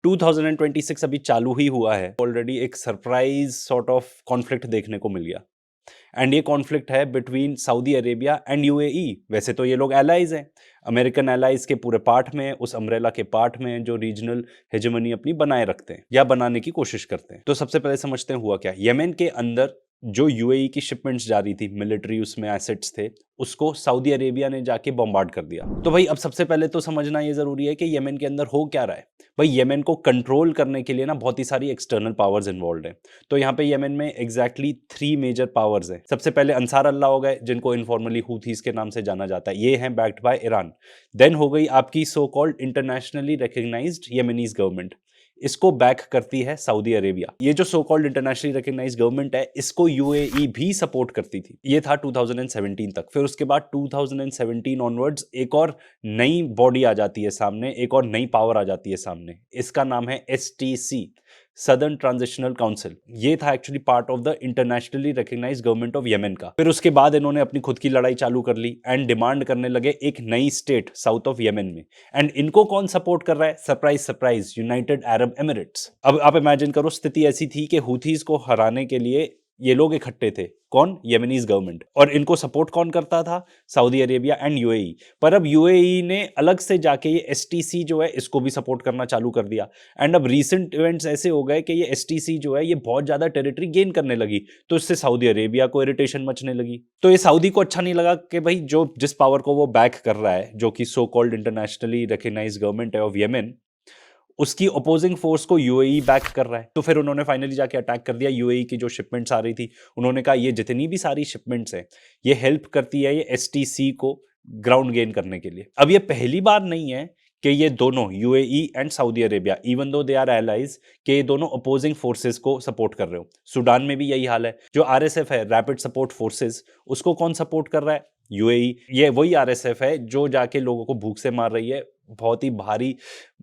2026 अभी चालू ही हुआ है, ऑलरेडी एक सरप्राइज सॉर्ट ऑफ कॉन्फ्लिक्ट देखने को मिल गया। एंड ये कॉन्फ्लिक्ट है between Saudi Arabia and UAE. वैसे तो ये लोग एलाइज हैं, अमेरिकन एलाइज के पूरे पार्ट में, उस अम्ब्रेला के पार्ट में जो रीजनल हेजेमनी अपनी बनाए रखते हैं या बनाने की कोशिश करते हैं। तो सबसे पहले समझते हैं हुआ क्या। यमेन के अंदर जो यूएई की शिपमेंट्स जा रही थी, मिलिट्री उसमें एसेट्स थे, उसको सऊदी अरेबिया ने जाके बॉम्बार्ड कर दिया। तो भाई अब सबसे पहले तो समझना ये जरूरी है कि यमेन के अंदर हो क्या रहा है। भाई यमेन को कंट्रोल करने के लिए ना बहुत ही सारी एक्सटर्नल पावर्स इन्वॉल्व हैं। तो यहाँ पे यमेन में एग्जैक्टली 3 मेजर पावर्स हैं। सबसे पहले अंसार अल्लाह हो गए, जिनको इनफॉर्मली हूथीज के नाम से जाना जाता है, ये हैं बैक्ड बाय ईरान। देन हो गई आपकी so called internationally recognised Yemenese government, इसको बैक करती है सऊदी अरेबिया। ये जो so called internationally recognised government है, इसको यूएई भी सपोर्ट करती थी। ये था 2017 तक। फिर उसके बाद 2017 ऑनवर्ड्स एक और नई बॉडी आ जाती है सामने, एक और नई पावर आ जाती है सामने। इसका नाम है एसटीसी, सदर्न ट्रांजिशनल काउंसिल। ये था actually part of the internationally recognised government of Yemen का। फिर उसके बाद इन्होंने अपनी खुद की लड़ाई चालू कर ली एंड डिमांड करने लगे एक नई स्टेट साउथ ऑफ यमेन में। एंड इनको कौन सपोर्ट कर रहा है? Surprise surprise, United Arab Emirates. अब आप इमेजिन करो, स्थिति ऐसी थी कि हूथीज को हराने के लिए ये लोग इकट्ठे थे। कौन? यमेनीज गवर्नमेंट। और इनको सपोर्ट कौन करता था? Saudi Arabia and UAE. पर अब यूएई ने अलग से जाके ये एसटीसी जो है इसको भी सपोर्ट करना चालू कर दिया। एंड अब रीसेंट इवेंट्स ऐसे हो गए कि ये एसटीसी जो है ये बहुत ज्यादा टेरिटरी गेन करने लगी, तो इससे सऊदी अरेबिया को इरिटेशन मचने लगी। तो ये सऊदी को अच्छा नहीं लगा कि भाई जो जिस पावर को वो बैक कर रहा है, जो कि so called internationally recognised government है ऑफ यमेन, उसकी अपोजिंग फोर्स को यूएई बैक कर रहा है। तो फिर उन्होंने फाइनली जाके अटैक कर दिया यूएई की जो शिपमेंट्स आ रही थी। उन्होंने कहा ये जितनी भी सारी शिपमेंट्स हैं ये हेल्प करती है ये एसटीसी को ग्राउंड गेन करने के लिए। अब ये पहली बार नहीं है कि ये दोनों UAE and Saudi Arabia, even though they are allies, कि ये दोनों अपोजिंग फोर्सेस को सपोर्ट कर रहे हो। सूडान में भी यही हाल है। जो आरएसएफ है, रैपिड सपोर्ट फोर्सेस, उसको कौन सपोर्ट कर रहा है? यूएई। ये वही आरएसएफ है जो जाके लोगों को भूख से मार रही है। बहुत ही भारी,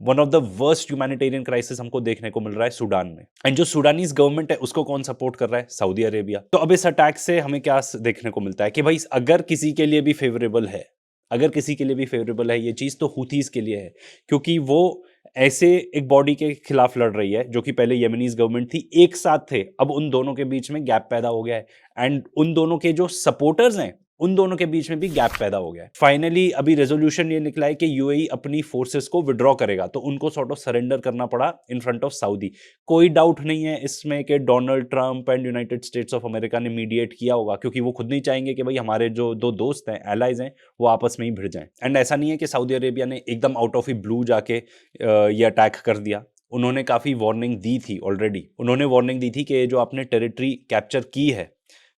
one of the worst humanitarian crisis हमको देखने को मिल रहा है सूडान में। एंड जो सूडानीज गवर्नमेंट है उसको कौन सपोर्ट कर रहा है? Saudi Arabia. तो अब इस अटैक से हमें क्या देखने को मिलता है कि भाई अगर किसी के लिए भी फेवरेबल है, अगर किसी के लिए भी फेवरेबल है ये चीज, तो हूथीज के लिए है। क्योंकि वो ऐसे एक बॉडी के खिलाफ लड़ रही है जो कि पहले यमनीज गवर्नमेंट थी, एक साथ थे, अब उन दोनों के बीच में गैप पैदा हो गया है। एंड उन दोनों के जो सपोर्टर्स हैं उन दोनों के बीच में भी गैप पैदा हो गया है। फाइनली अभी रेजोल्यूशन ये निकला है कि यूएई अपनी फोर्सेस को विड्रॉ करेगा, तो उनको सॉर्ट ऑफ सरेंडर करना पड़ा इन फ्रंट ऑफ सऊदी। कोई डाउट नहीं है इसमें कि Donald Trump and United states of America ने मीडिएट किया होगा, क्योंकि वो खुद नहीं चाहेंगे कि भाई हमारे जो दो दोस्त हैं, एलाइज हैं, वो आपस में ही भिड़ जाएं। एंड ऐसा नहीं है कि सऊदी अरेबिया ने एकदम आउट ऑफ ही ब्लू जाके ये अटैक कर दिया। उन्होंने काफी वार्निंग दी थी ऑलरेडी। उन्होंने वार्निंग दी थी कि जो आपने टेरिटरी कैप्चर की है,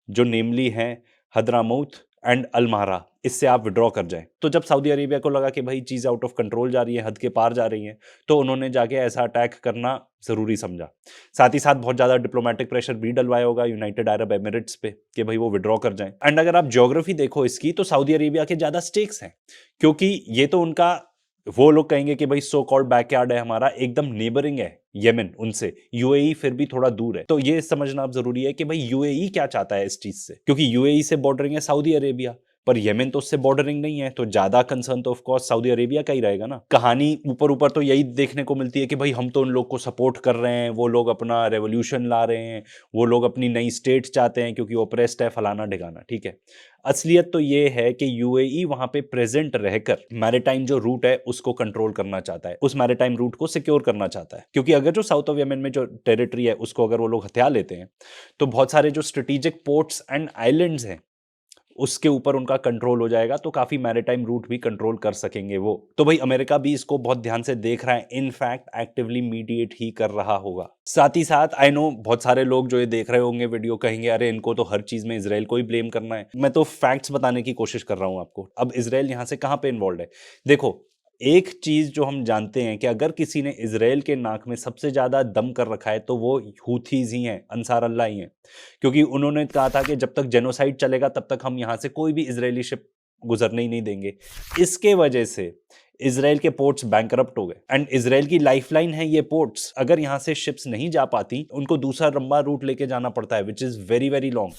जो नेमली है हदरामौत एंड अलमारा, इससे आप विड्रॉ कर जाएं। तो जब सऊदी अरेबिया को लगा कि भाई चीज़ आउट ऑफ कंट्रोल जा रही है, हद के पार जा रही है, तो उन्होंने जाके ऐसा अटैक करना जरूरी समझा। साथ ही साथ बहुत ज़्यादा डिप्लोमेटिक प्रेशर भी डलवाया होगा यूनाइटेड अरब एमिरेट्स पे कि भाई वो विड्रॉ कर जाएं। एंड अगर आप ज्योग्राफी देखो इसकी, तो सऊदी अरेबिया के ज़्यादा स्टेक्स हैं, क्योंकि ये तो उनका, वो लोग कहेंगे कि भाई सो कॉल्ड बैकयार्ड है हमारा, एकदम नेबरिंग है यमन उनसे। यूएई फिर भी थोड़ा दूर है। तो ये समझना अब जरूरी है कि भाई यूएई क्या चाहता है इस चीज से, क्योंकि यूएई से बॉर्डरिंग है सऊदी अरेबिया, पर यमन तो उससे बॉर्डरिंग नहीं है, तो ज्यादा कंसर्न तो ऑफ कोर्स सऊदी अरेबिया का ही रहेगा ना। कहानी ऊपर ऊपर तो यही देखने को मिलती है कि भाई हम तो उन लोग को सपोर्ट कर रहे हैं, वो लोग अपना रेवोल्यूशन ला रहे हैं, वो लोग अपनी नई स्टेट चाहते हैं क्योंकि ओप्रेस्ड है, फलाना ढिकाना। ठीक है, असलियत तो ये है कि यूएई वहां पे प्रेजेंट रहकर मैरिटाइम जो रूट है उसको कंट्रोल करना चाहता है, उस मैरिटाइम रूट को सिक्योर करना चाहता है। क्योंकि अगर जो साउथ ऑफ यमन में जो टेरिटरी है उसको अगर वो लोग हथिया लेते हैं, तो बहुत सारे जो स्ट्रेटेजिक पोर्ट्स एंड आइलैंड्स हैं उसके ऊपर उनका कंट्रोल हो जाएगा, तो काफी मैरिटाइम रूट भी कंट्रोल कर सकेंगे वो। तो भाई अमेरिका भी इसको बहुत ध्यान से देख रहा है, इनफैक्ट एक्टिवली मीडिएट ही कर रहा होगा। साथ ही साथ आई नो बहुत सारे लोग जो ये देख रहे होंगे वीडियो कहेंगे अरे इनको तो हर चीज में इजराइल को ही ब्लेम करना है। मैं तो फैक्ट्स बताने की कोशिश कर रहा हूं आपको। अब इजराइल यहां से कहां पे इन्वॉल्व है? देखो, एक चीज जो हम जानते हैं कि अगर किसी ने इजराइल के नाक में सबसे ज्यादा दम कर रखा है तो वो हूथीज ही हैं, अंसार अल्लाह ही हैं। क्योंकि उन्होंने कहा था कि जब तक जेनोसाइड चलेगा तब तक हम यहां से कोई भी इजरायली शिप गुजरने ही नहीं देंगे। इसके वजह से इजराइल के पोर्ट्स बैंकरप्ट हो गए। एंड इजराइल की लाइफलाइन है ये पोर्ट्स। अगर यहां से शिप्स नहीं जा पाती, उनको दूसरा लंबा रूट लेके जाना पड़ता है, which is very very long.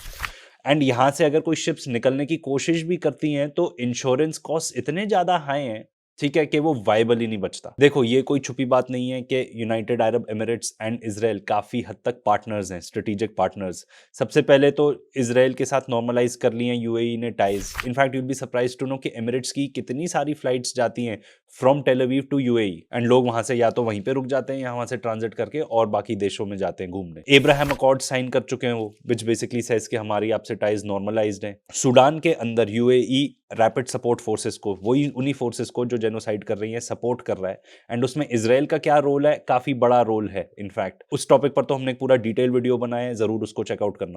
And यहां से अगर कोई शिप्स निकलने की कोशिश भी करती हैं तो इंश्योरेंस कॉस्ट इतने ज्यादा हाई हैं ठीक है, कि वो वायबल ही नहीं बचता। देखो ये कोई छुपी बात नहीं है कि United Arab Emirates and Israel काफी हद तक पार्टनर्स हैं, स्ट्रेटेजिक पार्टनर्स। सबसे पहले तो इजराइल के साथ नॉर्मलाइज कर लिए हैं यूएई ने ties. In fact you'll be surprise to know कि एमिरेट्स की कितनी सारी फ्लाइट्स जाती हैं from Tel Aviv to UAE, and लोग वहां से या तो वहीं पे रुक जाते हैं या वहां से ट्रांजिट करके और बाकी देशों में जाते हैं घूमने। एब्राहम अकॉर्ड साइन कर चुके हैं वो, विच बेसिकली सेज कि हमारी आपसे टाइज नॉर्मलाइज्ड हैं। सूडान के अंदर यूएई रैपिड सपोर्ट फोर्सेस को, वही उन्हीं फोर्सेस को जो जेनोसाइड कर रही है, सपोर्ट कर रहा है। एंड उसमें इसराइल का क्या रोल है, काफी बड़ा रोल है इनफैक्ट। उस टॉपिक पर तो हमने एक पूरा डिटेल वीडियो बनाया है, जरूर उसको चेकआउट करना।